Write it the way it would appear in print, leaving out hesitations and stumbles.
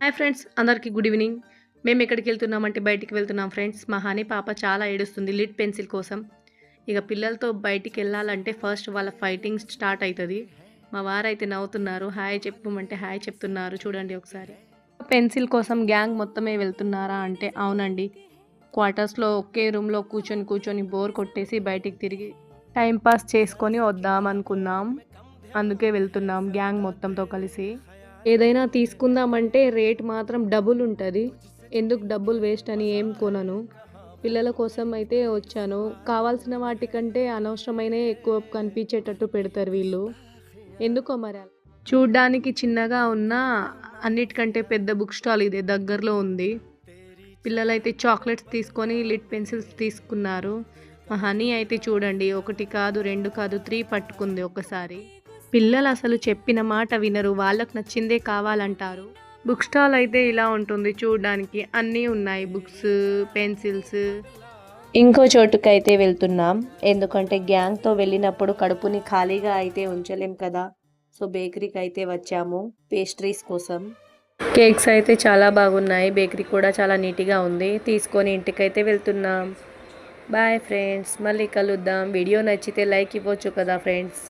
Hi friends, అందరికీ good evening. మేము ఎక్కడికి వెళ్తున్నామంటే బయటికి వెళ్తున్నాం ఫ్రెండ్స్. మా హనీ పాప చాలా ఏడుస్తుంది లిడ్ పెన్సిల్ కోసం. ఇక పిల్లలతో బయటికి వెళ్ళాలంటే ఫస్ట్ వాళ్ళ ఫైటింగ్ స్టార్ట్ అవుతుంది. మా వారైతే నవ్వుతున్నారు. హాయ్ చెప్పమంటే హాయ్ చెప్తున్నారు. చూడండి ఒకసారి. పెన్సిల్ కోసం గ్యాంగ్ మొత్తమే వెళ్తున్నారా అంటే అవునండి. క్వార్టర్స్లో ఒకే రూమ్లో కూర్చొని కూర్చొని బోర్ కొట్టేసి బయటికి తిరిగి టైం పాస్ చేసుకొని వద్దాం అనుకున్నాం. అందుకే వెళ్తున్నాం గ్యాంగ్ మొత్తంతో కలిసి. ఏదైనా తీసుకుందామంటే రేట్ మాత్రం డబుల్ ఉంటుంది. ఎందుకు డబ్బులు వేస్ట్ అని ఏం కొనను. పిల్లల కోసం అయితే వచ్చాను. కావాల్సిన వాటికంటే అనవసరమైనవి ఎక్కువ కనిపించేటట్టు పెడతారు వీళ్ళు. ఎందుకో మరి అలా. చూడ్డానికి చిన్నగా ఉన్న అన్నిటికంటే పెద్ద బుక్ స్టాల్ ఇదే దగ్గరలో ఉంది. పిల్లలైతే చాక్లెట్స్ తీసుకొని లిడ్ పెన్సిల్స్ తీసుకున్నారు. మా హనీ అయితే చూడండి, ఒకటి కాదు, రెండు కాదు, 3 పట్టుకుంది ఒకసారి. పిల్లలు అసలు చెప్పిన మాట వినరు. వాళ్ళకు నచ్చిందే కావాలంటారు. బుక్ స్టాల్ అయితే ఇలా ఉంటుంది చూడడానికి. అన్నీ ఉన్నాయి, బుక్స్, పెన్సిల్స్. ఇంకో చోటుకైతే వెళ్తున్నాం. ఎందుకంటే గ్యాంగ్తో వెళ్ళినప్పుడు కడుపుని ఖాళీగా అయితే ఉంచలేం కదా. సో బేకరీకి అయితే వచ్చాము పేస్ట్రీస్ కోసం. కేక్స్ అయితే చాలా బాగున్నాయి. బేకరీ కూడా చాలా నీట్గా ఉంది. తీసుకొని ఇంటికైతే వెళ్తున్నాం. బాయ్ ఫ్రెండ్స్, మళ్ళీ కలుద్దాం. వీడియో నచ్చితే లైక్ ఇవ్వచ్చు కదా ఫ్రెండ్స్.